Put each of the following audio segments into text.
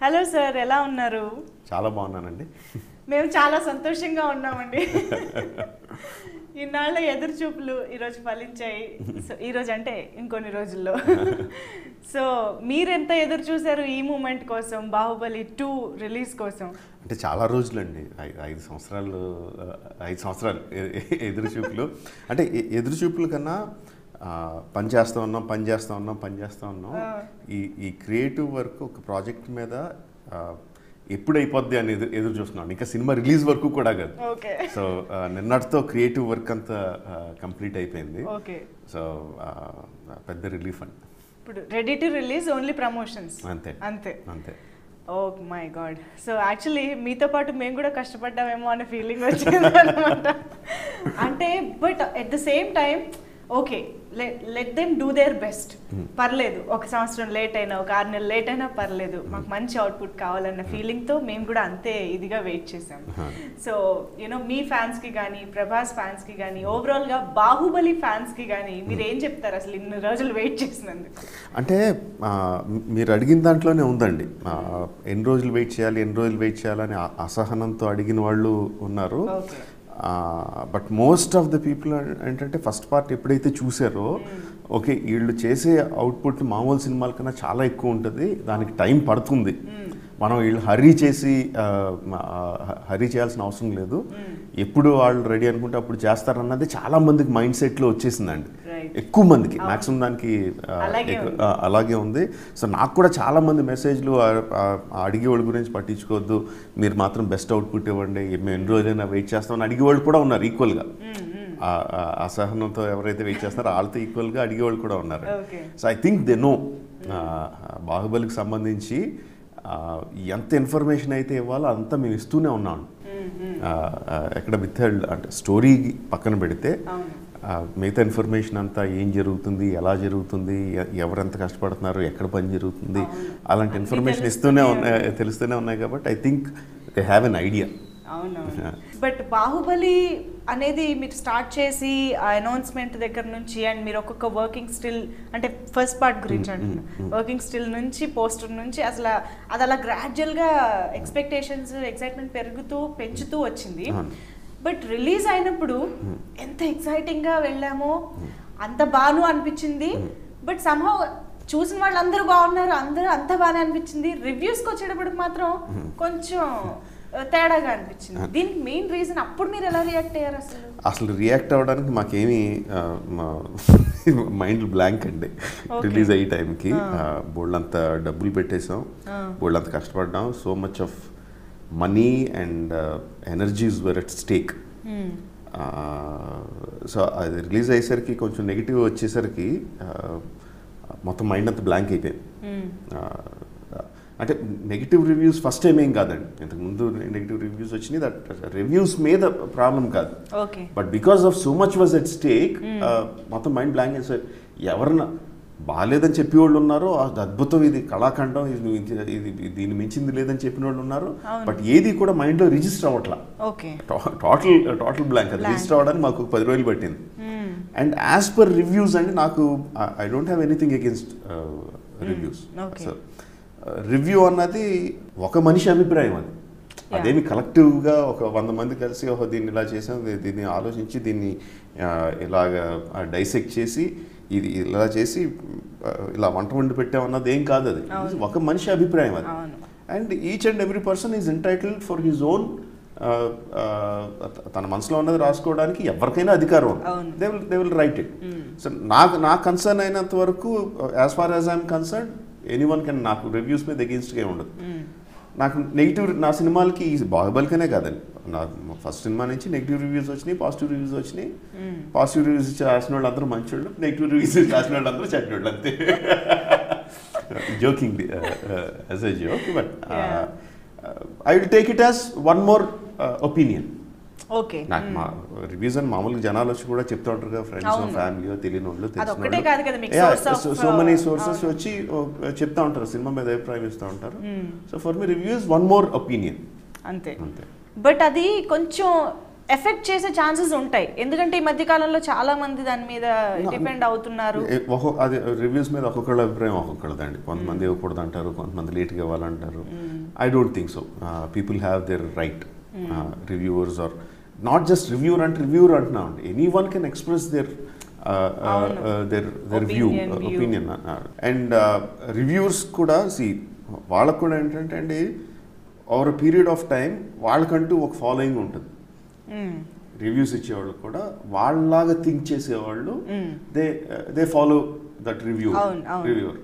Hello sir, ఎలా ఉన్నారు? చాలా బాగున్నానండి. మేము చాలా సంతోషంగా ఉన్నామండి. ఇన్నాళ్ళ ఎదురు చూపులు ఈరోజు ఫలించాయి. సో ఈరోజు అంటే ఇంకొన్ని రోజుల్లో. సో మీరెంత ఎదురు చూసారు ఈ మూమెంట్ కోసం, బాహుబలి 2 రిలీజ్ కోసం? అంటే చాలా రోజులండి, 5 సంవత్సరాలు ఎదురు చూపులు. అంటే ఎదురు చూపుల కన్నా పని చేస్తూ ఉన్నాం. ఈ క్రియేటివ్ వర్క్ ఒక ప్రాజెక్ట్ మీద ఎప్పుడు అయిపోద్ది అని ఎదురు చూస్తున్నాను. ఇంకా సినిమా రిలీజ్ వరకు కూడా కాదు. సో నిన్నటితో క్రియేటివ్ వర్క్ అంతా కంప్లీట్ అయిపోయింది. సో పెద్ద రిలీఫ్ అండి. ఇప్పుడు ready to release, only promotions అంతే అంతే అంతే. Oh my god. So actually మీతో పాటు మేము కూడా కష్టపడ్డామేమో అనే ఫీలింగ్ వచ్చింది అనమాట. అంటే but at the same time okay, let them do their best. పర్లేదు, ఒక సంవత్సరం లేట్ అయినా, ఒక 6 నెలలు లేట్ అయినా పర్లేదు, మాకు మంచి అవుట్పుట్ కావాలన్న ఫీలింగ్తో మేము కూడా అంతే ఇదిగా వెయిట్ చేసాం. సో యూనో మీ ఫ్యాన్స్కి కానీ, ప్రభాస్ ఫ్యాన్స్కి కానీ, ఓవరాల్గా బాహుబలి ఫ్యాన్స్కి కానీ మీరు ఏం చెప్తారు అసలు ఇన్ని రోజులు వెయిట్ చేసినందుకు? అంటే మీరు అడిగిన దాంట్లోనే ఉందండి. ఎన్ని రోజులు వెయిట్ చేయాలని అసహనంతో అడిగిన వాళ్ళు ఉన్నారు. But most of the people ఏంటంటే ఫస్ట్ పార్ట్ ఎప్పుడైతే చూసారో, ఓకే వీళ్ళు చేసే అవుట్పుట్ మామూలు సినిమాల కన్నా చాలా ఎక్కువ ఉంటుంది, దానికి టైం పడుతుంది, మనం వీళ్ళు హరీ చేయాల్సిన అవసరం లేదు, ఎప్పుడు వాళ్ళు రెడీ అనుకుంటే అప్పుడు చేస్తారన్నది చాలా మందికి మైండ్ సెట్లో వచ్చేసిందండి. ఎక్కువ మందికి, మ్యాక్సిమం దానికి అలాగే ఉంది. సో నాకు కూడా చాలా మంది మెసేజ్లు అడిగే వాళ్ళ గురించి పట్టించుకోవద్దు, మీరు మాత్రం బెస్ట్ అవుట్పుట్ ఇవ్వండి, మేము ఎన్ని రోజులైనా వెయిట్ చేస్తామని అడిగేవాళ్ళు కూడా ఉన్నారు. ఈక్వల్గా అసహనంతో ఎవరైతే వెయిట్ చేస్తారో వాళ్ళతో ఈక్వల్గా అడిగేవాళ్ళు కూడా ఉన్నారు. So I think they know బాహుబలికి సంబంధించి ఎంత ఇన్ఫర్మేషన్ అయితే ఇవ్వాలో అంతా మేము ఇస్తూనే ఉన్నాం. ఎక్కడ విత్హెల్డ్ అంటే స్టోరీ పక్కన పెడితే మిగతా ఇన్ఫర్మేషన్ అంతా ఏం జరుగుతుంది, ఎలా జరుగుతుంది, ఎవరెంత కష్టపడుతున్నారు, ఎక్కడ పని జరుగుతుంది, అలాంటి ఇన్ఫర్మేషన్ తెలుస్తూనే ఉన్నాయి. కాబట్టి I think they have an idea. అవునవును. బట్ బాహుబలి అనేది మీరు స్టార్ట్ చేసి ఆ అనౌన్స్మెంట్ దగ్గర నుంచి అండ్ మీరు ఒక్కొక్క వర్కింగ్ స్టిల్ అంటే ఫస్ట్ పార్ట్ గురించి అంటున్నాను, వర్కింగ్ స్టిల్ నుంచి పోస్టర్ నుంచి అసలు అది అలా గ్రాడ్యువల్గా ఎక్స్పెక్టేషన్స్ ఎక్సైట్మెంట్ పెంచుతూ వచ్చింది. బట్ రిలీజ్ అయినప్పుడు ఎంత ఎక్సైటింగ్గా వెళ్ళామో అంత బాను అనిపించింది. బట్ సమ్హౌ చూసిన వాళ్ళు అందరూ బాగున్నారు, అందరూ అంత బాగానే అనిపించింది. రివ్యూస్కి వచ్చేటప్పటికి మాత్రం కొంచెం తేడాగా అనిపించింది. దీనికి మెయిన్ రీజన్ అప్పుడు మీరు ఎలా రియాక్ట్ అయ్యారు? అసలు రియాక్ట్ అవ్వడానికి మాకేమీ మైండ్ బ్లాంక్ అండి. రిలీజ్ అయ్యే టైంకి బోల్డ్ డబ్బులు పెట్టేసాం, బోల్డ్ అంత కష్టపడ్డాం, so much of money and energies were at stake. So అది రిలీజ్ అయ్యేసరికి కొంచెం నెగిటివ్ వచ్చేసరికి మొత్తం మైండ్ అంతా బ్లాంక్ అయిపోయింది. అంటే నెగిటివ్ రివ్యూస్ ఫస్ట్ టైం ఏం కాదండి, ఇంతకుముందు నెగిటివ్ రివ్యూస్ వచ్చినాయి. దట్ రివ్యూస్ మీద ప్రాబ్లం కాదు, but because of so much was at stake మొత్తం మైండ్ బ్లాంక్ అయింది. సార్ ఎవరన్నా బాగాలేదని చెప్పేవాళ్ళు ఉన్నారు, అద్భుతం, ఇది కళాఖండం, ఇది దీన్ని మించింది లేదని చెప్పిన వాళ్ళు ఉన్నారు. బట్ ఏది కూడా మైండ్లో రిజిస్టర్ అవ్వట్లా, టోటల్ బ్లాంక్. అది రిజిస్టర్ అవ్వడానికి మాకు 10 రోజులు పట్టింది. అండ్ యాజ్ పర్ రివ్యూస్ అండి, నాకు I don't have anything against reviews. So review అన్నది ఒక మనిషి అభిప్రాయం, అదేమి కలెక్టివ్గా ఒక 100 మంది కలిసి దీన్ని ఇలా చేసాం, దీన్ని ఆలోచించి దీన్ని ఇలాగ డైసెక్ట్ చేసి ఇది ఇలా చేసి ఇలా వంట వండి పెట్టామన్నది ఏం కాదు, అది ఒక మనిషి అభిప్రాయం అది. And each and every person is entitled for his own, తన మనసులో ఉన్నది రాసుకోవడానికి ఎవరికైనా అధికారం ఉంది. They will write it. So నా కన్సర్న్ అయినంత వరకు, as far as I'm concern, anyone can, నాకు రివ్యూస్ మీద అగేన్స్ట్గా ఉండదు. నాకు నెగిటివ్, నా సినిమాలకి బాహుబలికనే కాదండి, నా ఫస్ట్ సినిమా నుంచి నెగిటివ్ రివ్యూస్ వచ్చినాయి, పాజిటివ్ రివ్యూస్ వచ్చినాయి. పాజిటివ్ రివ్యూస్ రాసిన వాళ్ళు అందరూ మంచి వాళ్ళు, నెగిటివ్ రివ్యూస్ రాసిన వాళ్ళు అందరూ చెడ్డ వాళ్ళు, అంతే. Joking as a joke, but I will take it as one more opinion. నాకు మా రివ్యూస్ అని మామూలుగా జనాలు వచ్చి కూడా చెప్తా ఉంటారు కదా, ఫ్రెండ్స్, ఫ్యామిలీ, తెలియని వాళ్ళు, తెలిసిన సో మెనీ సోర్సెస్ వచ్చి చెప్తా ఉంటారు, సినిమా మీద అభిప్రాయం ఇస్తూ ఉంటారు. So for me reviews one more opinion, అంతే. బట్ అది కొంచెం ఎఫెక్ట్ చేసే ఛాన్సెస్ ఉంటాయి, ఎందుకంటే ఈ మధ్య కాలంలో చాలా మంది దాని మీద డిపెండ్ అవుతున్నారు. అది రివ్యూస్ మీద ఒక్కొక్కళ్ళ అభిప్రాయం ఒక్కొక్కళ్ళదండి. కొంతమంది ఇవ్వకూడదు అంటారు, కొంతమంది లేట్గా ఇవ్వాలంటారు. I don't think so. People have their right. Reviewers are not just reviewer అంటున్నాం అండి, anyone can express their opinion. And reviewers కూడా వాళ్ళకు కూడా ఏంటంటే అండి, ఓవర్ పీరియడ్ ఆఫ్ టైం వాళ్ళకంటూ ఒక ఫాలోయింగ్ ఉంటుంది. రివ్యూస్ ఇచ్చేవాళ్ళు కూడా వాళ్ళలాగా థింక్ చేసేవాళ్ళు, they follow that reviewer.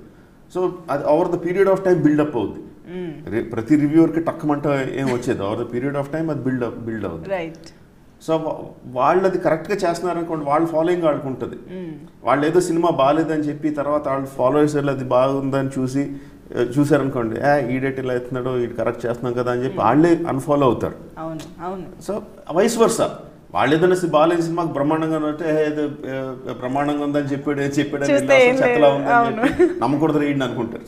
So అది over the period of time buildup అవుద్ది. ప్రతి రివ్యూవర్కి టక్కమంట ఏం వచ్చేది, over the period of time అది బిల్డ్ అవుద్ది. సో వాళ్ళది కరెక్ట్గా చేస్తున్నారు అనుకోండి, వాళ్ళ ఫాలోయింగ్ వాళ్ళకు ఉంటుంది. వాళ్ళు ఏదో సినిమా బాగాలేదని చెప్పి తర్వాత వాళ్ళు ఫాలోవర్స్ అది బాగుందని చూసారనుకోండి, ఈ డేట్ ఇలా అవుతున్నాడో ఇది కరెక్ట్ చేస్తున్నాం కదా అని చెప్పి వాళ్ళే అన్ఫాలో అవుతారు. సో వైస్ వర్సా, వాళ్ళు ఏదైనా బాగాలేని సినిమాకి బ్రహ్మాండంగా బ్రహ్మాండంగా ఉందని చెప్పాడు చెత్తలా ఉందని చెప్పి నమ్మకూడదు రీడ్ అనుకుంటారు.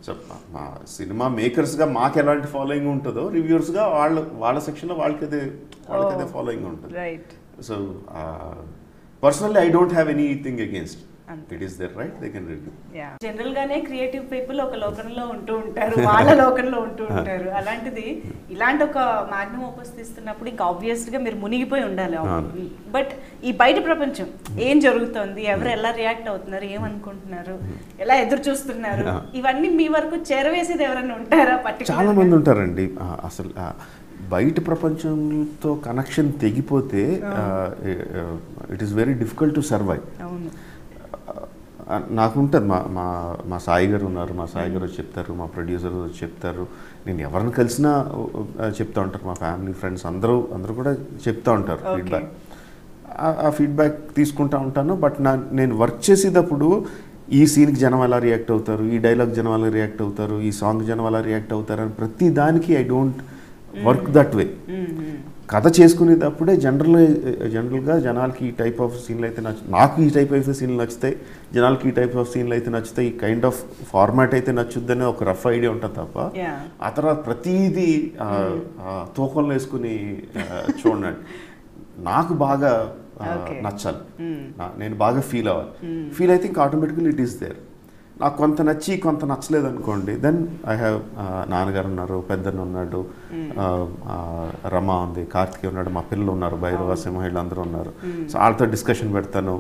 సో మా సినిమా మేకర్స్గా మాకు ఎలాంటి ఫాలోయింగ్ ఉంటుందో, రివ్యూర్స్గా వాళ్ళ సెక్షన్లో వాళ్ళకి అదే ఫాలోయింగ్ ఉంటుంది. So personally I don't have anything against. It is their right, they can review. General గానే క్రియేటివ్ పీపుల్ ఒక లోకంలో ఉంటూ ఉంటారు, వాళ్ళ లోకంలో ఉంటూ ఉంటారు. అలాంటిది ఇలాంటి ఒక మ్యాగ్నమ్ ఓపస్ తీస్తున్నప్పుడు ఇంకా ఆబ్వియస్ గా మీరు మునిగిపోయి ఉండాలి. బట్ ఈ బయట ప్రపంచం ఏం జరుగుతోంది, ఎవరు ఎలా రియాక్ట్ అవుతున్నారు, ఏమనుకుంటున్నారు, ఎలా ఎదురు చూస్తున్నారు, ఇవన్నీ మీ వరకు చేరవేసేది ఎవరైనా ఉంటారా? చాలా మంది ఉంటారండి. అసలు బయట ప్రపంచంతో కనెక్షన్ తెగిపోతే it is very difficult to survive. నాకు ఉంటుంది, మా సాయి గారు ఉన్నారు, మా సాయి గారు వచ్చి చెప్తారు, మా ప్రొడ్యూసర్ వచ్చి చెప్తారు, నేను ఎవరిని కలిసినా చెప్తా ఉంటారు, మా ఫ్యామిలీ ఫ్రెండ్స్ అందరూ కూడా చెప్తా ఉంటారు ఫీడ్బ్యాక్. ఆ ఫీడ్బ్యాక్ తీసుకుంటా ఉంటాను. బట్ నేను వర్క్ చేసేటప్పుడు ఈ సీన్కి జనం ఎలా రియాక్ట్ అవుతారు, ఈ డైలాగ్ జనం ఎలా రియాక్ట్ అవుతారు, ఈ సాంగ్ జనం ఎలా రియాక్ట్ అవుతారు అని ప్రతి దానికి I don't work that way. కథ చేసుకునేటప్పుడే జనరల్గా జనాలకి ఈ టైప్ ఆఫ్ సీన్లు అయితే నాకు ఈ టైప్ ఆఫ్ సీన్లు నచ్చుతాయి, జనాలకి ఈ టైప్ ఆఫ్ సీన్లు అయితే నచ్చుతాయి, ఈ కైండ్ ఆఫ్ ఫార్మాట్ అయితే నచ్చుద్దని ఒక రఫ్ ఐడియా ఉంటుంది తప్ప, ఆ తర్వాత ప్రతిదీ తూకంలో వేసుకుని చూడండి. నాకు బాగా నచ్చాలి, నేను బాగా ఫీల్ అవ్వాలి. ఫీల్ అయితే ఇంకా ఆటోమేటిక్లీ ఇట్ ఈస్ దేర్. నాకు కొంత నచ్చి కొంత నచ్చలేదు అనుకోండి, దెన్ ఐ హ్యావ్ నాన్నగారు ఉన్నారు, పెద్దన్న ఉన్నాడు, రమ ఉంది, కార్తికేయ ఉన్నాడు, మా పిల్లలు ఉన్నారు, భైరవ సింహ వీళ్ళందరూ ఉన్నారు. సో వాళ్ళతో డిస్కషన్ పెడతాను,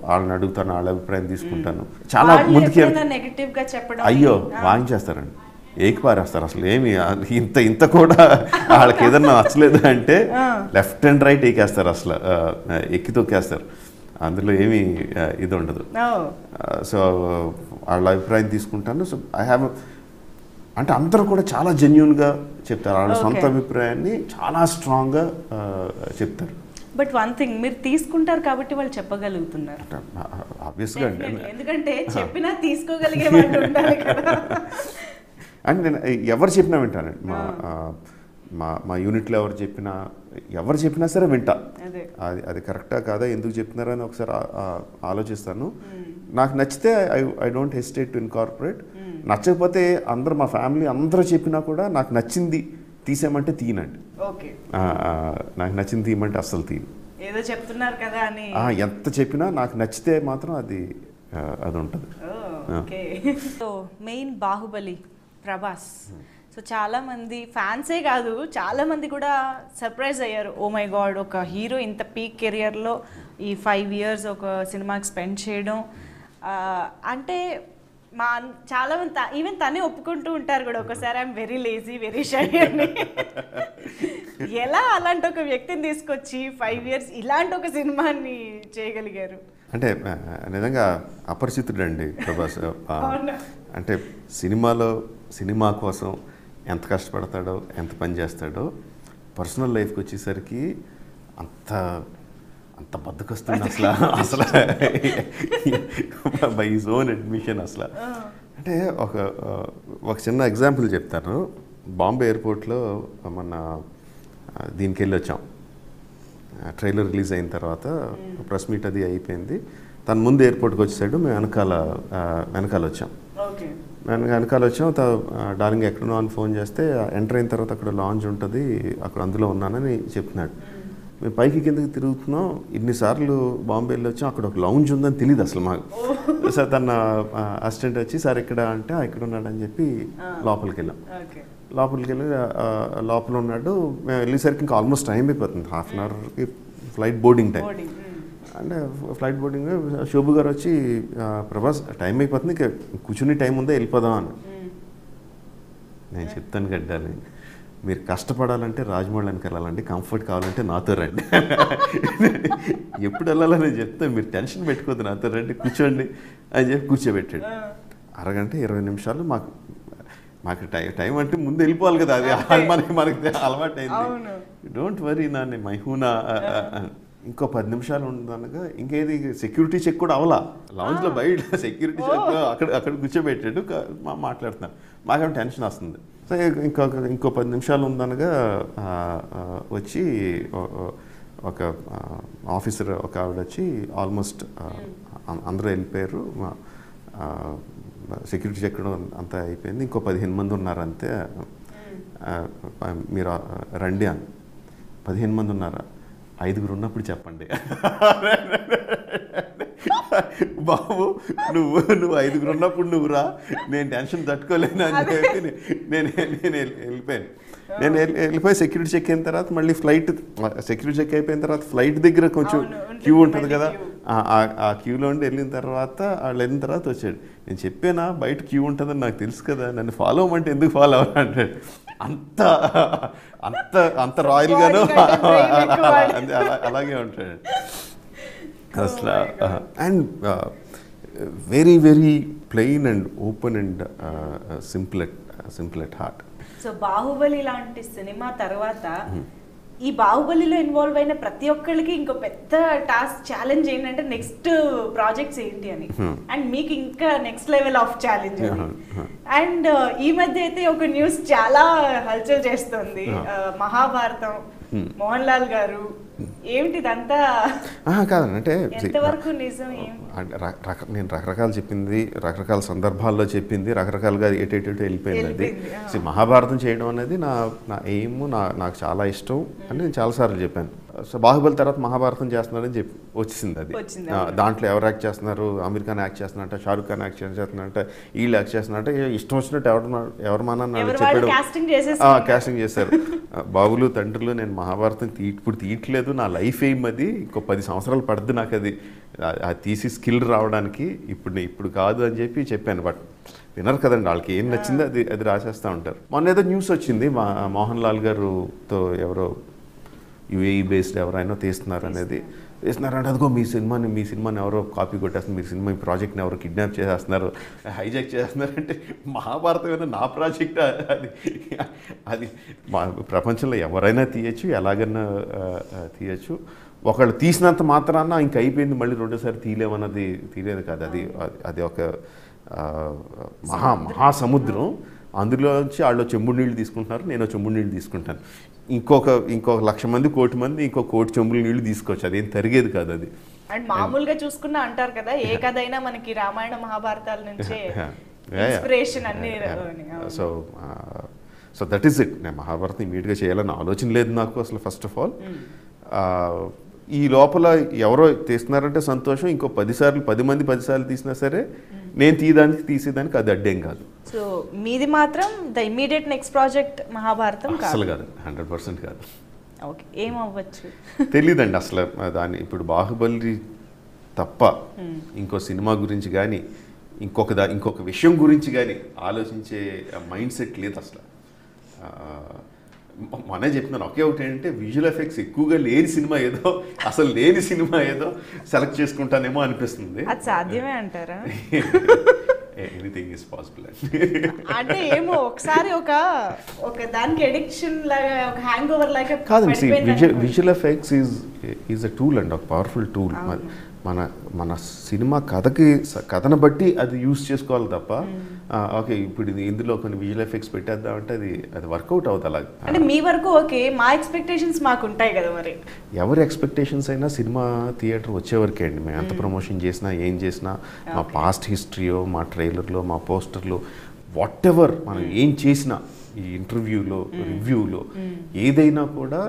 వాళ్ళని అడుగుతాను, వాళ్ళ అభిప్రాయం తీసుకుంటాను. చాలా ముందుకి అయ్యో వాయించేస్తారండి, ఏకిపారేస్తారు. అసలు ఏమి ఇంత కూడా వాళ్ళకి ఏదన్నా నచ్చలేదు అంటే లెఫ్ట్ అండ్ రైట్ ఏకేస్తారు, అసలు ఎక్కి తొక్కేస్తారు. అందులో ఏమీ ఇది ఉండదు. సో వాళ్ళ అభిప్రాయం తీసుకుంటాను. సో ఐ హ్యావ్ అంటే అందరూ కూడా చాలా జెన్యూన్గా చెప్తారు, వాళ్ళ సొంత అభిప్రాయాన్ని చాలా స్ట్రాంగ్గా చెప్తారు. బట్ వన్ థింగ్, మీరు తీసుకుంటారు కాబట్టి వాళ్ళు చెప్పగలుగుతున్నారు. ఆబ్వియస్గా ఎందుకంటే చెప్పినా తీసుకోగలిగే వాళ్ళు ఉండాలి కదా. అండ్ నేను ఎవరు చెప్పినా వింటానండి. మా యూనిట్లో ఎవరు చెప్పినా సరే వింటా. అది కరెక్టా కాదా, ఎందుకు చెప్తున్నారని ఒకసారి ఆలోచిస్తాను. నాకు నచ్చితే I don't hesitate to incorporate. నచ్చకపోతే మా ఫ్యామిలీ అందరూ చెప్పినా కూడా నాకు నచ్చింది తీసేయమంటే తీయనండి. నాకు నచ్చింది తీయమంటే అస్సలు తీయను. ఏదో చెప్తున్నారు కదా అని ఎంత చెప్పినా నాకు నచ్చితే మాత్రం అది ఉంటుంది. So main Baahubali Prabhas. So చాలామంది ఫ్యాన్సే కాదు, చాలామంది కూడా సర్ప్రైజ్ అయ్యారు. ఓ మై గాడ్, ఒక హీరో ఇంత పీక్ కెరియర్లో ఈ 5 years ఒక సినిమాకి స్పెండ్ చేయడం అంటే చాలామంది ఈవెన్ తనే ఒప్పుకుంటూ ఉంటారు కూడా, ఒకసారి I'm very lazy, very shy అని. ఎలా అలాంటి ఒక వ్యక్తిని తీసుకొచ్చి 5 years ఇలాంటి ఒక సినిమాని చేయగలిగారు? అంటే నిజంగా అపరిచితుడండి ప్రభాస్. అంటే సినిమా కోసం ఎంత కష్టపడతాడో, ఎంత పని చేస్తాడో, పర్సనల్ లైఫ్కి వచ్చేసరికి అంత బద్దకొస్తుంది అసలు బై హిజ్ ఓన్ అడ్మిషన్. అసలు అంటే ఒక చిన్న ఎగ్జాంపుల్ చెప్తాను. బాంబే ఎయిర్పోర్ట్లో మొన్న దీనికి వెళ్ళి వచ్చాం. ట్రైలర్ రిలీజ్ అయిన తర్వాత ప్రెస్ మీట్ అది అయిపోయింది. తను ముందు ఎయిర్పోర్ట్కి వచ్చేసాడు, మేము వెనకాల వచ్చాం. వెనకాల వచ్చాం. డార్లింగ్ ఎక్కడున్నా అని ఫోన్ చేస్తే ఎంటర్ అయిన తర్వాత అక్కడ లాంజ్ ఉంటుంది, అక్కడ అందులో ఉన్నానని చెప్తున్నాడు. మేము పైకి కిందకి తిరుగుతున్నాం. ఇన్నిసార్లు బాంబేలో వచ్చాం, అక్కడ ఒక లౌంజ్ ఉందని తెలియదు అసలు మాకు. సార్ తన అసిస్టెంట్ వచ్చి సార్ ఎక్కడ అంటే ఇక్కడ ఉన్నాడని చెప్పి లోపలికి వెళ్ళాం. లోపలికి వెళ్ళి లోపల ఉన్నాడు. మేము వెళ్ళేసరికి ఇంకా ఆల్మోస్ట్ టైం అయిపోతుంది, ½ అన్ అవర్కి ఫ్లైట్ బోర్డింగ్ టైం. అంటే ఫ్లైట్ బోర్డింగ్ శోభు గారు వచ్చి ప్రభాస్ టైం అయిపోతుంది, ఇంకా కూర్చుని టైం ఉందా వెళ్ళిపోదాం అని. నేను చెప్తాను గడ్డాలి, మీరు కష్టపడాలంటే రాజమౌళికి వెళ్ళాలండి, కంఫర్ట్ కావాలంటే నాతో రండి. ఎప్పుడు వెళ్ళాలని చెప్తాను, మీరు టెన్షన్ పెట్టుకోవద్దు, నాతో రండి కూర్చోండి అని చెప్పి కూర్చోబెట్టాడు. అరగంట 20 నిమిషాలు మాకు టైం అంటే ముందు వెళ్ళిపోవాలి కదా, అది మనకి అలవాటు అయింది. డోంట్ వరీ నాన్న మైహూనా, ఇంకో 10 నిమిషాలు ఉండదనగా ఇంకేది సెక్యూరిటీ చెక్ కూడా అవలా, లాంజ్లో బయట సెక్యూరిటీ చెక్ అక్కడ కూర్చోబెట్టాడు. మాట్లాడుతున్నాను, మాకేమో టెన్షన్ వస్తుంది. సో ఇంకో 10 నిమిషాలు ఉందనగా వచ్చి ఒక ఆఫీసర్ ఒక ఆవిడ వచ్చి ఆల్మోస్ట్ అందరూ వెళ్ళిపోయారు, సెక్యూరిటీ చెక్ అంతా అయిపోయింది, ఇంకో 15 మంది ఉన్నారు అంతే, మీరు రండి అని. 15 మంది ఉన్నారా? 5 ఉన్నప్పుడు చెప్పండి. బాబు నువ్వు 5 ఉన్నప్పుడు నువ్వు రా, నేను టెన్షన్ తట్టుకోలేను అని చెప్పి నేను వెళ్ళిపోయాను. నేను వెళ్ళిపోయి సెక్యూరిటీ చెక్ అయిన తర్వాత మళ్ళీ సెక్యూరిటీ చెక్ అయిపోయిన తర్వాత ఫ్లైట్ దగ్గర కొంచెం క్యూ ఉంటుంది కదా, ఆ క్యూలో ఉండి వెళ్ళిన తర్వాత వచ్చాడు. నేను చెప్పానా బయట క్యూ ఉంటుందని నాకు తెలుసు కదా, నన్ను ఫాలో అవ్వమంటే ఎందుకు ఫాలో అవ్వాలంటాడు. అంత రాయల్గాను అలాగే ఉంటాడు అసలు. And very very plain and open and simple at heart. So Baahubali లాంటి సినిమా తర్వాత ఈ బాహుబలిలో ఇన్వాల్వ్ అయిన ప్రతి ఒక్కరికి ఇంకో పెద్ద టాస్క్ ఛాలెంజ్ ఏంటంటే నెక్స్ట్ ప్రాజెక్ట్స్ ఏంటి అని. అండ్ మీకు ఇంకా next level of challenge. And ఈ మధ్య అయితే ఒక న్యూస్ చాలా హల్చల్ చేస్తుంది, మహాభారతం మోహన్ లాల్ గారు, ఏమిటి ఇదంతా? కాదంటే ఎంతవరకు నిజం? నేను రకరకాలు చెప్పింది, రకరకాల సందర్భాల్లో చెప్పింది, రకరకాలుగా ఎటు వెళ్ళిపోయింది. అది మహాభారతం చేయడం అనేది నా ఎయిమ్, నాకు చాలా ఇష్టం అని నేను చాలాసార్లు చెప్పాను. సో బాహుబలి తర్వాత మహాభారతం చేస్తున్నారని చెప్పి వచ్చింది. అది దాంట్లో ఎవరు యాక్ట్ చేస్తున్నారు? అమీర్ ఖాన్ యాక్ట్ చేస్తున్నారంట, షారుఖ్ ఖాన్ యాక్ట్ చేస్తున్నారంట, వీళ్ళు యాక్ట్ చేస్తున్నారంటే ఇష్టం వచ్చినట్టు ఎవరు మానన్నాడు చెప్పాడు, కాస్టింగ్ చేశారు. బాబులు తండ్రులు నేను మహాభారతం ఇప్పుడు తీయట్లేదు, నా లైఫ్ ఎయిమ్ అది, ఇంకో 10 సంవత్సరాలు పడుతుంది నాకు అది తీసి స్కిల్ రావడానికి, ఇప్పుడు కాదు అని చెప్పాను. బట్ వినరు కదండి, వాళ్ళకి ఏం నచ్చిందో అది రాసేస్తూ ఉంటారు. మొన్న ఏదో న్యూస్ వచ్చింది, మోహన్ లాల్ గారుతో ఎవరో యుఏఈ బేస్డ్ ఎవరైనా తీస్తున్నారంటే అదిగో మీ సినిమాని ఎవరో కాపీ కొట్టేస్తున్నారు, మీ ప్రాజెక్ట్ని ఎవరో కిడ్నాప్ చేసేస్తున్నారు, హైజాక్ చేస్తున్నారంటే మహాభారతం ఏమైనా నా ప్రాజెక్ట్? అది ప్రపంచంలో ఎవరైనా తీయచ్చు, ఎలాగైనా తీయచ్చు. ఒకళ్ళు తీసినంత మాత్రాన ఇంక అయిపోయింది, మళ్ళీ రెండోసారి తీయలేదు కాదు. అది ఒక మహాసముద్రం, అందులోంచి వాళ్ళు చెంబుడు నీళ్ళు తీసుకుంటున్నారు, నేను చెంబుడు నీళ్ళు తీసుకుంటాను, ఇంకొక 1,00,000 మంది 1,000,000 మంది 1,00,000 చెంబుల నీళ్ళు తీసుకోవచ్చు, అదేం తరిగేది కాదు అది. అండ్ మామూలుగా చూసుకున్నా అంటారు కదా, ఏ కథ అయినా మనకి రామాయణ మహాభారతాల నుంచే ఇన్స్పిరేషన్ అన్ని. So that is it. నేను మహాభారతం ఇమీడియట్గా చేయాలని ఆలోచన లేదు నాకు అసలు. ఫస్ట్ ఆఫ్ ఆల్ ఈ లోపల ఎవరో తీస్తున్నారంటే సంతోషం, ఇంకో 10 మంది 10 సార్లు తీసినా సరే నేను తీసేదానికి అది అడ్డేం కాదు. సో మీది మాత్రం the immediate next project Mahabharatam అసలు కాదు, 100% కాదు. ఓకే, ఏమవ్వచ్చు తెలీదండి అసలు. దాన్ని ఇప్పుడు బాహుబలి తప్ప ఇంకో సినిమా గురించి కానీ ఇంకొక విషయం గురించి కానీ ఆలోచించే మైండ్ సెట్ లేదు అసలు. మొన్నే చెప్తున్నాను, ఒకే ఒకటి ఏంటంటే విజువల్ ఎఫెక్ట్స్ ఎక్కువగా లేని సినిమా ఏదో, అసలు లేని సినిమా ఏదో సెలెక్ట్ చేసుకుంటానేమో అనిపిస్తుంది. అది సాధ్యమే అంటారా? ఎనీథింగ్ ఈజ్ పాసిబుల్ అంటే ఏమో ఒకసారి ఒక దానికి ఎడిక్షన్ లాగా, ఒక హ్యాంగ్ ఓవర్ లాగా కాదండి. Visual effects is a tool and ఒక పవర్ఫుల్ టూల్. మన మన సినిమా కథను బట్టి అది యూస్ చేసుకోవాలి తప్ప ఓకే ఇప్పుడు ఇది ఇందులో కొన్ని విజువల్ ఎఫెక్ట్స్ పెట్టేద్దామంటే అది వర్కౌట్ అవుతుంది అలాగే. అంటే మీ వరకు ఓకే, మా ఎక్స్పెక్టేషన్స్ మాకు ఉంటాయి కదా మరి. ఎవరి ఎక్స్పెక్టేషన్స్ అయినా సినిమా థియేటర్ వచ్చేవరకే అండి. మేము ఎంత ప్రమోషన్ చేసినా ఏం చేసినా మా పాస్ట్ హిస్టరీయో మా ట్రైలర్లో మా పోస్టర్లో వాట్ ఎవర్ మనం ఏం చేసినా ఈ ఇంటర్వ్యూలో రివ్యూలో ఏదైనా కూడా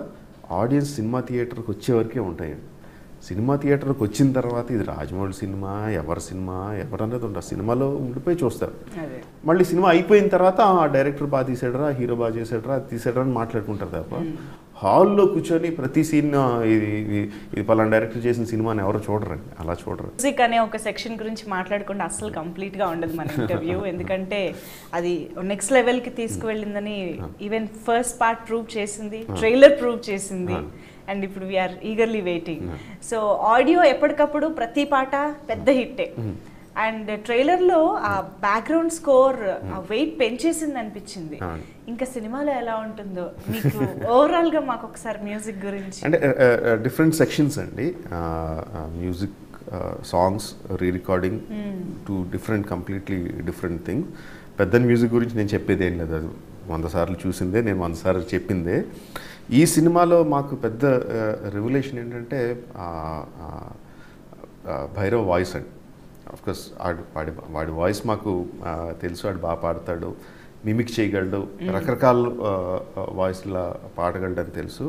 ఆడియన్స్ సినిమా థియేటర్కి వచ్చేవరకే ఉంటాయండి. సినిమా థియేటర్కి వచ్చిన తర్వాత ఇది రాజమౌళి సినిమా ఎవరన్నది ఉండదు. సినిమాలో ఉండిపోయి చూస్తారు. మళ్ళీ సినిమా అయిపోయిన తర్వాత ఆ డైరెక్టర్ బాగా తీసాడరా, హీరో బాగా చేసాడరా, అది తీసాడరా అని మాట్లాడుకుంటారు తప్ప హాల్లో కూర్చొని ప్రతి సీన్ ఇది పలానా డైరెక్టర్ చేసిన సినిమా అని ఎవరు చూడరండి. అలా చూడరు. మ్యూజిక్ అనే ఒక సెక్షన్ గురించి మాట్లాడకుండా అస్సలు కంప్లీట్గా ఉండదు మన ఇంటర్వ్యూ. ఎందుకంటే అది నెక్స్ట్ లెవెల్కి తీసుకువెళ్ళిందని ఈవెన్ ఫస్ట్ పార్ట్ ప్రూవ్ చేసింది, ట్రైలర్ ప్రూవ్ చేసింది. అండ్ ఇప్పుడు we're eagerly waiting. So audio ఎప్పటికప్పుడు ప్రతి పాట పెద్ద హిట్టే. అండ్ ట్రైలర్లో ఆ బ్యాక్గ్రౌండ్ స్కోర్ ఆ వెయిట్ పెంచేసింది అనిపించింది. ఇంకా సినిమాలో ఎలా ఉంటుందో మీకు ఓవరాల్గా మాకు ఒకసారి మ్యూజిక్ గురించి. అంటే డిఫరెంట్ సెక్షన్స్ అండి. Music, songs, re recording, two completely different thing. పెద్ద మ్యూజిక్ గురించి నేను చెప్పేది ఏం లేదు. అది 100 సార్లు చూసిందే, నేను 100 సార్లు చెప్పిందే. ఈ సినిమాలో మాకు పెద్ద రెవల్యూషన్ ఏంటంటే భైరవ్ వాయిస్ అండి. ఆఫ్కోర్స్ వాడి వాయిస్ మాకు తెలుసు, వాడు బాగా పాడతాడు, మిమిక్ చేయగలడు, రకరకాల వాయిస్లా పాడగలడు అని తెలుసు.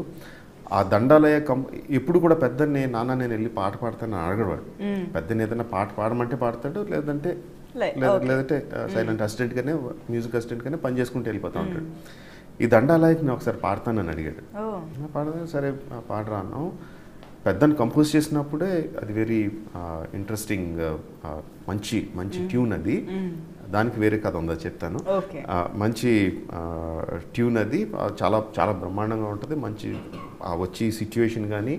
ఆ దండాలయ ఎప్పుడు కూడా పెద్దని నాన్న నేను వెళ్ళి పాట పాడతానని అడగడు. పెద్దని ఏదైనా పాట పాడమంటే పాడతాడు, లేదంటే సైలెంట్ అసిస్టెంట్గానే, మ్యూజిక్ అసిస్టెంట్గానే పని చేసుకుంటూ వెళ్ళిపోతూ ఉంటాడు. ఈ దండాలయకి నేను ఒకసారి పాడతానని అడిగాడు. పాడదా, సరే పాడరా అన్నాం. పెద్దని కంపోజ్ చేసినప్పుడే అది వెరీ ఇంట్రెస్టింగ్, మంచి ట్యూన్ అది. దానికి వేరే కథ ఉందో చెప్తాను. మంచి ట్యూన్ అది, చాలా చాలా బ్రహ్మాండంగా ఉంటుంది. మంచి వచ్చి సిచ్యువేషన్ కానీ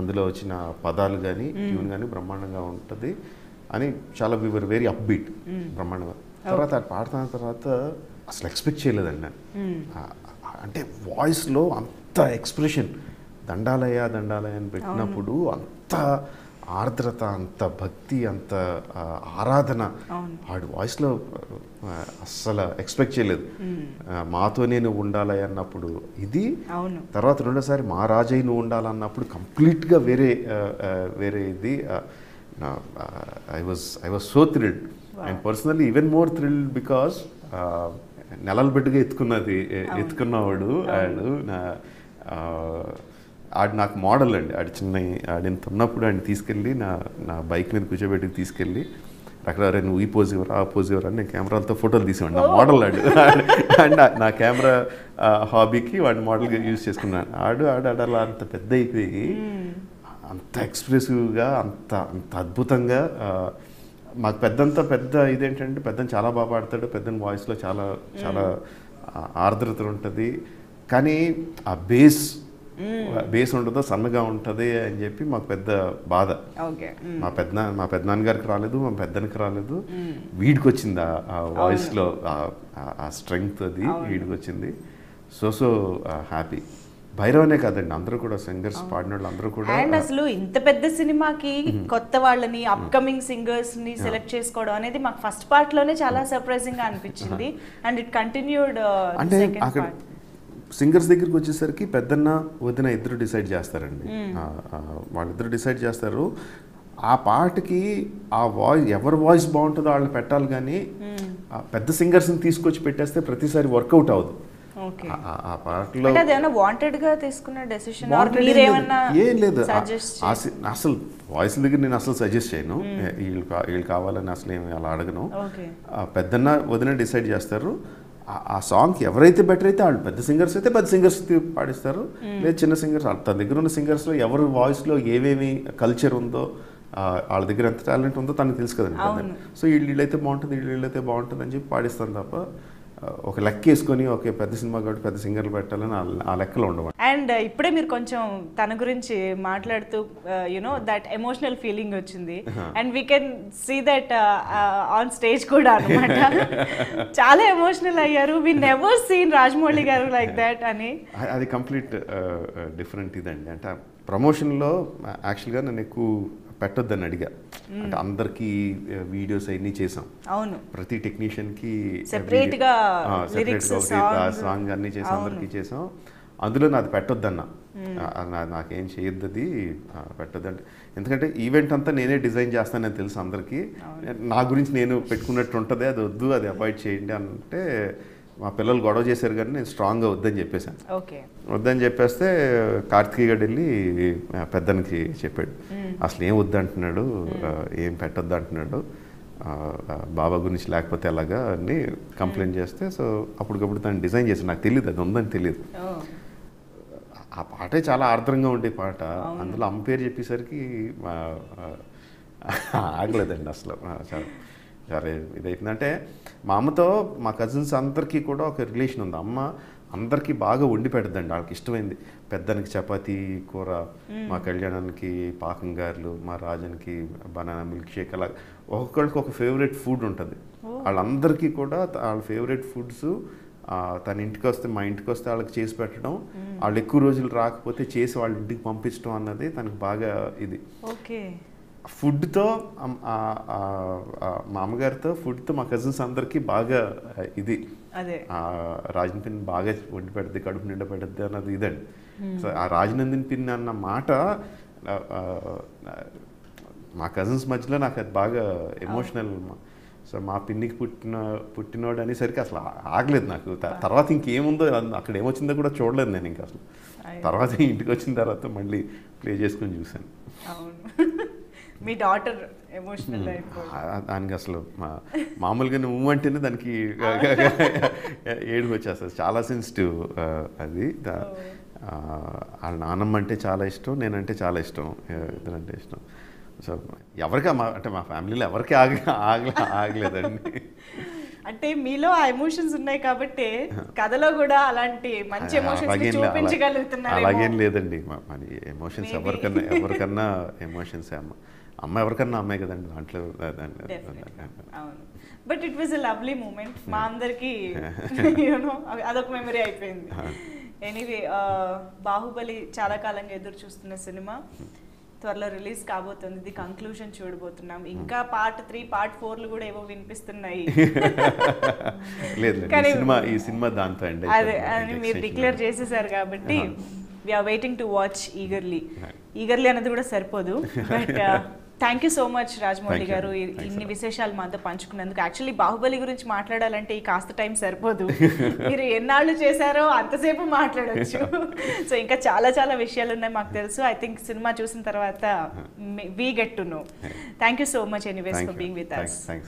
అందులో వచ్చిన పదాలు కానీ ట్యూన్ కానీ బ్రహ్మాండంగా ఉంటుంది అని చాలా వివర్ వెరీ అప్బీట్, బ్రహ్మాండంగా. తర్వాత అది పాడుతున్న తర్వాత అసలు ఎక్స్పెక్ట్ చేయలేదండి నేను. అంటే వాయిస్లో అంత ఎక్స్ప్రెషన్, దండాలయ అని పెట్టినప్పుడు అంత ఆర్ద్రత, అంత భక్తి, అంత ఆరాధన వాడి వాయిస్లో అస్సలు ఎక్స్పెక్ట్ చేయలేదు. మాతోనే నువ్వు ఉండాలి అన్నప్పుడు ఇది, తర్వాత రెండోసారి మా రాజయ్య నువ్వు ఉండాలన్నప్పుడు కంప్లీట్గా వేరే ఇది. I was so thrilled and personally even more thrilled because నెలల బిడ్డగా ఎత్తుకున్నవాడు ఆడు నాకు మోడల్ అండి. ఆడింత ఉన్నప్పుడు ఆయన తీసుకెళ్ళి నా బైక్ మీద కూర్చోబెట్టి తీసుకెళ్ళి అక్కడ నువ్వు ఈ పోజ్ ఇవ్వరా, ఆ పోజ్ ఇవ్వరా అని నేను కెమెరాలతో ఫోటోలు తీసేవాడు. నా మోడల్ అండ్ నా కెమెరా హాబీకి వాడిని మోడల్గా యూజ్ చేసుకున్నాను. ఆడాలా అంత పెద్ద అయిపోయి అంత ఎక్స్ప్రెసివ్గా, అంత అద్భుతంగా. మాకు పెద్ద ఇదేంటంటే పెద్దని చాలా బాగా పాడతాడు. పెద్దని వాయిస్లో చాలా చాలా ఆర్ద్రత ఉంటుంది, కానీ ఆ బేస్ ఉండదు, సన్నగా ఉంటుంది అని చెప్పి మాకు పెద్ద బాధ. మా పెద్దనాన్నగారికి రాలేదు, మా పెద్దనికి రాలేదు. వీడికి వచ్చింది ఆ వాయిస్లో ఆ స్ట్రెంగ్త్, అది వీడికి వచ్చింది. So happy. భైరవనే కాదండి, అందరూ కూడా సింగర్స్ పాడిన వాళ్ళు అందరూ కూడా. అండ్ అసలు ఇంత పెద్ద సినిమాకి కొత్త వాళ్ళని, అప్కమింగ్ సింగర్స్ ని సెలెక్ట్ చేసుకోవడం అనేది మాకు ఫస్ట్ పార్ట్ లోనే చాలా సర్ప్రైజింగ్ గా అనిపించింది. And it continued. అంటే అక్కడ సింగర్స్ దగ్గరికి వచ్చేసరికి పెద్దన్న వదిన ఇద్దరు డిసైడ్ చేస్తారండి. వాళ్ళిద్దరు డిసైడ్ చేస్తారు. ఆ పాటకి ఆ వాయిస్, ఎవరి వాయిస్ బాగుంటుందో వాళ్ళని పెట్టాలి, కానీ పెద్ద సింగర్స్ని తీసుకొచ్చి పెట్టేస్తే ప్రతిసారి వర్కౌట్ అవ్వదు. ఆ పాటలో ఏం లేదు. అసలు వాయిస్ దగ్గర నేను అసలు సజెస్ట్ చేయను, వీళ్ళు కావాలని అసలు ఏమి అలా అడగను. పెద్దన్న వదిన డిసైడ్ చేస్తారు. ఆ సాంగ్కి ఎవరైతే బెటర్ అయితే వాళ్ళు పెద్ద సింగర్స్ అయితే పెద్ద సింగర్స్ పాడిస్తారు, లేదా చిన్న సింగర్స్. తన దగ్గర ఉన్న సింగర్స్లో ఎవరి వాయిస్లో ఏమేమి కల్చర్ ఉందో, వాళ్ళ దగ్గర ఎంత టాలెంట్ ఉందో తనకు తెలుసు కదండి. సో వీళ్ళైతే బాగుంటుంది, వీళ్ళైతే బాగుంటుంది అని చెప్పి పాడిస్తాను తప్ప ఒక లెక్క వేసుకొని ఓకే పెద్ద సినిమా కాబట్టి పెద్ద సింగర్లు పెట్టాలని ఆ లెక్కలో ఉండవు. అండ్ ఇప్పుడే మీరు కొంచెం తన గురించి మాట్లాడుతూ యునో దట్ ఎమోషనల్ ఫీలింగ్ వచ్చింది. And we can see that on stage కూడా అనమాట. చాలా ఎమోషనల్ అయ్యారు. వి నెవర్ సీన్ రాజమౌళి గారు లైక్ దట్ అని. అది కంప్లీట్ డిఫరెంట్ ఇదండి. అంటే ప్రమోషన్లో యాక్చువల్గా నన్ను ఎక్కువ పెట్టొద్దని అడిగా. అంటే అందరికీ వీడియోస్ అవన్నీ చేసాం, అవును, ప్రతి టెక్నీషియన్కి సెపరేట్గా సాంగ్ అన్నీ చేసాం, అందరికీ చేసాం. అందులో నాది పెట్టొద్దన్న, నాకేం చేయొద్దు, అది పెట్టొద్దంటే. ఎందుకంటే ఈవెంట్ అంతా నేనే డిజైన్ చేస్తానని తెలుసు అందరికీ, నా గురించి నేను పెట్టుకున్నట్టు ఉంటుంది, అది వద్దు, అది అవాయిడ్ చేయండి అంటే మా పిల్లలు గొడవ చేశారు, కానీ నేను స్ట్రాంగ్గా వద్దని చెప్పేశాను. వద్దని చెప్పేస్తే కార్తికేయ గారు వెళ్ళి పెద్దనికి చెప్పాడు, అసలు ఏం వద్దంటున్నాడు, ఏం పెట్టొద్దు అంటున్నాడు, బాబా గురించి లేకపోతే అలాగా అని కంప్లైంట్ చేస్తే, సో అప్పటికప్పుడు తను డిజైన్ చేశాను. నాకు తెలియదు అది ఉందని తెలియదు. ఆ పాటే చాలా ఆర్ద్రంగా ఉండే పాట, అందులో అమ్మ పేరు చెప్పేసరికి ఆగలేదండి అసలు. సరే ఇదైతుందంటే మా అమ్మతో మా కజిన్స్ అందరికీ కూడా ఒక రిలేషన్ ఉంది. అమ్మ అందరికీ బాగా వండి పెడద్దండి, వాళ్ళకి ఇష్టమైంది. పెద్దనికి చపాతీ కూర, మా కళ్యాణానికి పాకం గారెలు, మా రాజానికి బనానా మిల్క్ షేక్, అలా ఒక్కొక్కరికి ఒక ఫేవరెట్ ఫుడ్ ఉంటుంది. వాళ్ళందరికీ కూడా వాళ్ళ ఫేవరెట్ ఫుడ్స్ తన ఇంటికి వస్తే, మా ఇంటికి వస్తే వాళ్ళకి చేసి పెట్టడం, వాళ్ళు ఎక్కువ రోజులు రాకపోతే చేసి వాళ్ళ ఇంటికి పంపించడం అన్నది తనకు బాగా ఇది. ఫుడ్తో మా అమ్మగారితో ఫుడ్తో మా కజిన్స్ అందరికీ బాగా ఇది, రాజన్ పిన్ బాగా వండి పెడుద్ది, కడుపు నిండా పెడుద్ది అన్నది ఇదండి. సో ఆ రాజనందిని పిన్ అన్న మాట మా కజిన్స్ మధ్యలో నాకు అది బాగా ఎమోషనల్. సో మా పిన్నికి పుట్టినోడు అనేసరికి అసలు ఆగలేదు నాకు. తర్వాత ఇంకేముందో అక్కడ ఏమొచ్చిందో కూడా చూడలేదు నేను ఇంకా అసలు. తర్వాత ఇంటికి వచ్చిన తర్వాత మళ్ళీ ప్లే చేసుకొని చూశాను. మీ డాటర్ ఎమోషనల్ దానికి అసలు మామూలుగా నువ్వు అంటేనే దానికి ఏడుపు వచ్చేస్తుంది, చాలా సెన్సిటివ్ అది. వాళ్ళ నాన్నమ్మ అంటే చాలా ఇష్టం, నేనంటే చాలా ఇష్టం, ఇద్దరంటే ఇష్టం. సో ఎవరికి అంటే మా ఫ్యామిలీలో ఎవరికి ఆగలేదండి. అంటే మీలో ఆ ఎమోషన్స్ ఉన్నాయి కాబట్టి కథలో కూడా అలాంటి మంచి ఎమోషన్స్ చూపించగలుగుతున్నారు. అలాగేం లేదండి, మన ఎమోషన్స్ ఎవరికన్నా ఎమోషన్స్ అమ్మ ఎవరికన్నా అమ్మాయి కదండి దాంట్లో. But it was a lovely moment మా అందరికి, అదొక మెమరీ అయిపోయింది. ఎనీవే, బాహుబలి చాలా కాలంగా ఎదురు చూస్తున్న సినిమా త్వరలో రిలీజ్ కాబోతుంది. ఇది కంక్లూజన్ చూడబోతున్నాం. ఇంకా పార్ట్ 3, పార్ట్ 4లు కూడా ఏవో వినిపిస్తున్నాయి. ఈ సినిమా దాంతో అదే అని మీరు డిక్లేర్ చేసేసారు కాబట్టి we're waiting to watch eagerly అనేది కూడా సరిపోదు. But thank you so much Rajamouli garu, ఇన్ని విశేషాలు మాతో పంచుకున్నందుకు. యాక్చువల్లీ బాహుబలి గురించి మాట్లాడాలంటే ఈ కాస్త టైం సరిపోదు, మీరు ఎన్నాళ్ళు చేశారో అంతసేపు మాట్లాడవచ్చు. సో ఇంకా చాలా చాలా విషయాలు ఉన్నాయి మాకు తెలుసు. ఐ థింక్ సినిమా చూసిన తర్వాత we get to know. Thank you so much anyways for being with us.